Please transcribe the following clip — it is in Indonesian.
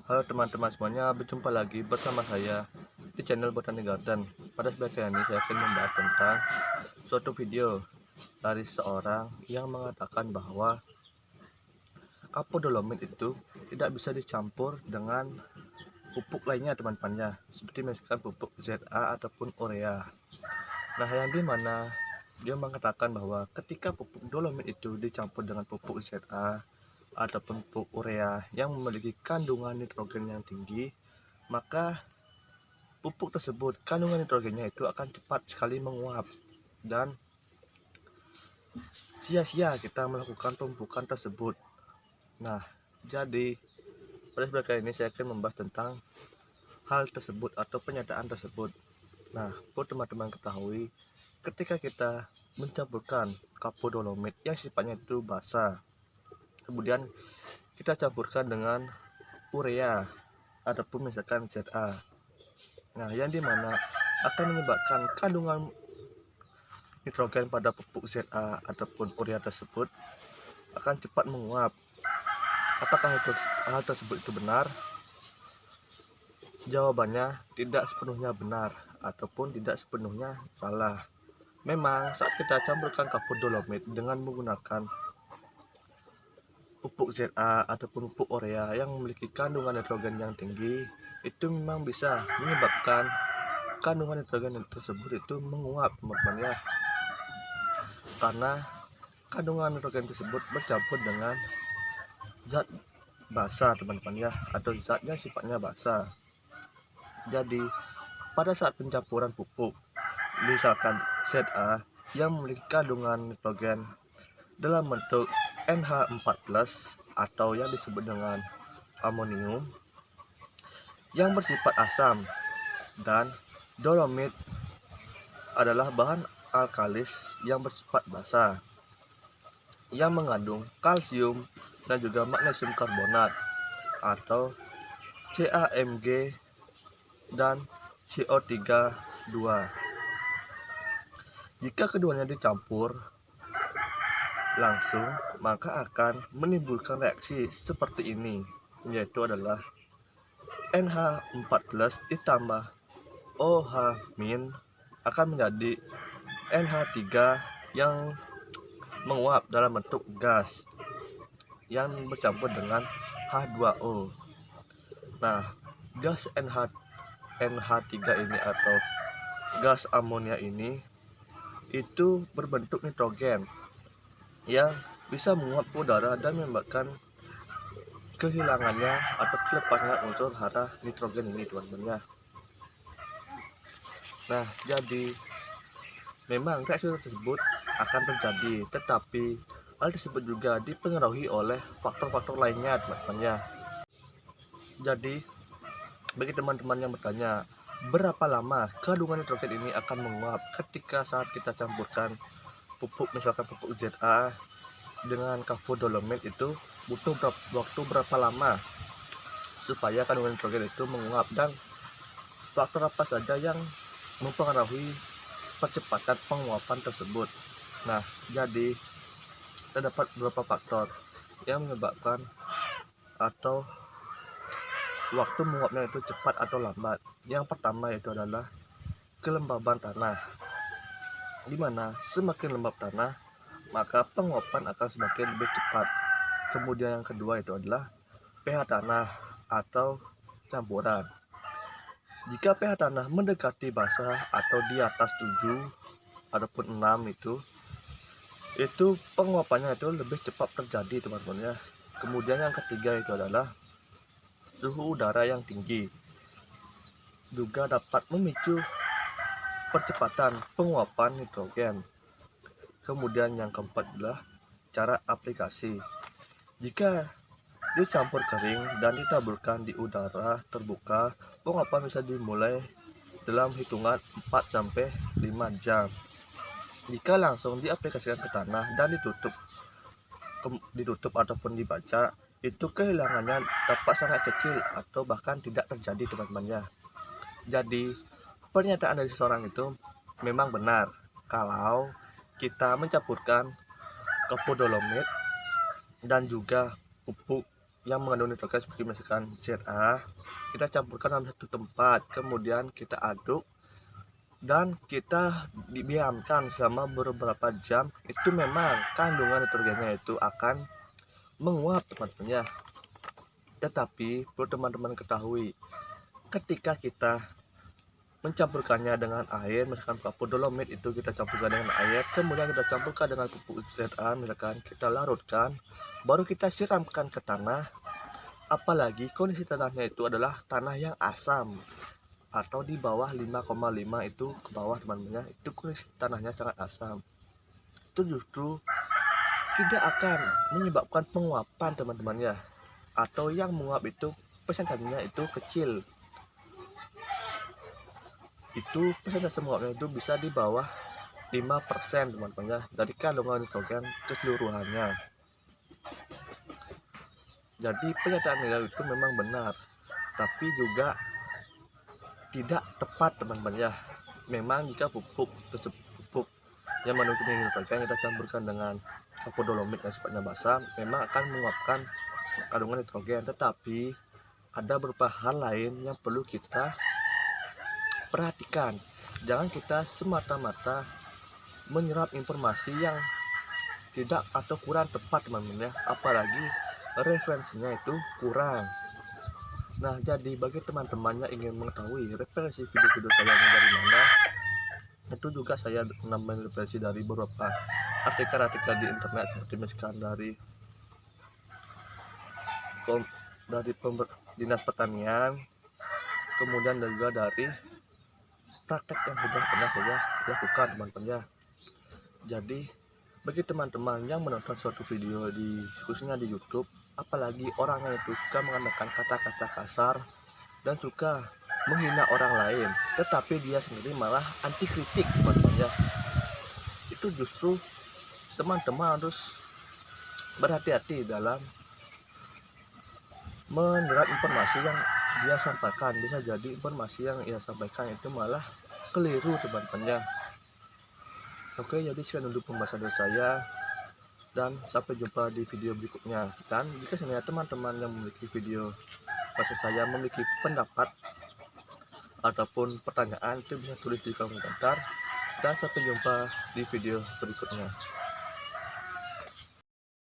Halo teman-teman semuanya, berjumpa lagi bersama saya di channel Botani Garden. Pada video kali ini saya akan membahas tentang suatu video dari seorang yang mengatakan bahwa kapur dolomit itu tidak bisa dicampur dengan pupuk lainnya teman-temannya, seperti misalkan pupuk ZA ataupun urea. Nah, yang dimana dia mengatakan bahwa ketika pupuk dolomit itu dicampur dengan pupuk ZA ataupun pupuk urea yang memiliki kandungan nitrogen yang tinggi, maka pupuk tersebut kandungan nitrogennya itu akan cepat sekali menguap dan sia-sia kita melakukan pemupukan tersebut. Nah, jadi pada video kali ini saya akan membahas tentang hal tersebut atau pernyataan tersebut. Nah, perlu teman-teman ketahui, ketika kita mencampurkan kapur dolomit yang sifatnya itu basah, kemudian kita campurkan dengan urea ataupun misalkan ZA. Nah, yang dimana akan menyebabkan kandungan nitrogen pada pupuk ZA ataupun urea tersebut akan cepat menguap. Apakah hal tersebut itu benar? Jawabannya tidak sepenuhnya benar ataupun tidak sepenuhnya salah. Memang saat kita campurkan kapur dolomit dengan menggunakan pupuk ZA ataupun pupuk urea yang memiliki kandungan nitrogen yang tinggi, itu memang bisa menyebabkan kandungan nitrogen tersebut itu menguap teman-teman ya, karena kandungan nitrogen tersebut bercampur dengan zat basah teman-teman ya, atau zatnya sifatnya basah. Jadi pada saat pencampuran pupuk misalkan ZA yang memiliki kandungan nitrogen dalam bentuk NH4+ atau yang disebut dengan amonium yang bersifat asam, dan dolomit adalah bahan alkalis yang bersifat basah yang mengandung kalsium dan juga magnesium karbonat atau CaMg dan CO3(2). Jika keduanya dicampur langsung, maka akan menimbulkan reaksi seperti ini, yaitu adalah NH4+ ditambah OH- akan menjadi NH3 yang menguap dalam bentuk gas yang bercampur dengan H2O. Nah, gas NH3 ini atau gas amonia ini itu berbentuk nitrogen yang bisa menguap ke udara dan menyebabkan kehilangannya atau kelepasnya unsur hara nitrogen ini teman-teman ya. Nah, jadi memang reaksi tersebut akan terjadi, tetapi hal tersebut juga dipengaruhi oleh faktor-faktor lainnya teman-teman ya. Jadi bagi teman-teman yang bertanya berapa lama kandungan nitrogen ini akan menguap ketika saat kita campurkan pupuk, misalkan pupuk ZA dengan kapur dolomit, itu butuh waktu berapa lama supaya kandungan nitrogen itu menguap, dan faktor apa saja yang mempengaruhi percepatan penguapan tersebut. Nah, jadi terdapat beberapa faktor yang menyebabkan atau waktu menguapnya itu cepat atau lambat. Yang pertama itu adalah kelembaban tanah, dimana semakin lembab tanah maka penguapan akan semakin lebih cepat. Kemudian yang kedua itu adalah pH tanah atau campuran. Jika pH tanah mendekati basah atau di atas 7 ataupun 6 itu penguapannya itu lebih cepat terjadi teman-teman ya. Kemudian yang ketiga itu adalah suhu udara yang tinggi, juga dapat memicu percepatan penguapan nitrogen. Kemudian yang keempat adalah cara aplikasi. Jika dicampur kering dan ditaburkan di udara terbuka, penguapan bisa dimulai dalam hitungan 4-5 jam. Jika langsung diaplikasikan ke tanah dan ditutup ataupun dibaca, itu kehilangannya dapat sangat kecil atau bahkan tidak terjadi teman-teman ya. Jadi pernyataan dari seseorang itu memang benar kalau kita mencampurkan kapur dolomit dan juga pupuk yang mengandung nitrogen seperti misalkan ZA, kita campurkan dalam satu tempat, kemudian kita aduk dan kita didiamkan selama beberapa jam. Itu memang kandungan nitrogennya itu akan menguap teman-teman ya. Tetapi perlu teman-teman ketahui, ketika kita mencampurkannya dengan air, misalkan kapur dolomit itu kita campurkan dengan air, kemudian kita campurkan dengan pupuk ZA, misalkan kita larutkan, baru kita siramkan ke tanah. Apalagi kondisi tanahnya itu adalah tanah yang asam atau di bawah 5,5 itu ke bawah teman-teman, itu kondisi tanahnya sangat asam. Itu justru tidak akan menyebabkan penguapan teman-teman ya, atau yang menguap itu persentasenya itu kecil. Itu persentase menguapnya itu bisa di bawah 5% teman-teman ya, dari kandungan nitrogen keseluruhannya. Jadi pernyataan nilai itu memang benar, tapi juga tidak tepat teman-teman ya. Memang jika pupuk yang mengandung nitrogen kita campurkan dengan kapur dolomit yang sifatnya basah, memang akan menguapkan kandungan nitrogen. Tetapi ada beberapa hal lain yang perlu kita perhatikan. Jangan kita semata-mata menyerap informasi yang tidak atau kurang tepat teman-teman ya, apalagi referensinya itu kurang. Nah, jadi bagi teman-teman yang ingin mengetahui referensi video-video saya dari mana, itu juga saya menambah referensi dari beberapa artikel-artikel di internet, seperti misalkan dari Dinas Pertanian, kemudian juga dari praktek yang sudah pernah saya lakukan teman-teman ya. Jadi bagi teman-teman yang menonton suatu video khususnya di YouTube, apalagi orang yang itu suka menggunakan kata-kata kasar dan suka menghina orang lain, tetapi dia sendiri malah anti kritik teman-teman ya, itu justru teman-teman harus berhati-hati dalam menyerap informasi yang dia sampaikan. Bisa jadi informasi yang ia sampaikan itu malah keliru teman-teman ya. Oke, jadi sekian dulu pembahasan dari saya, dan sampai jumpa di video berikutnya. Dan jika sebenarnya teman-teman yang memiliki video maksud saya memiliki pendapat ataupun pertanyaan, itu bisa tulis di kolom komentar. Dan sampai jumpa di video berikutnya.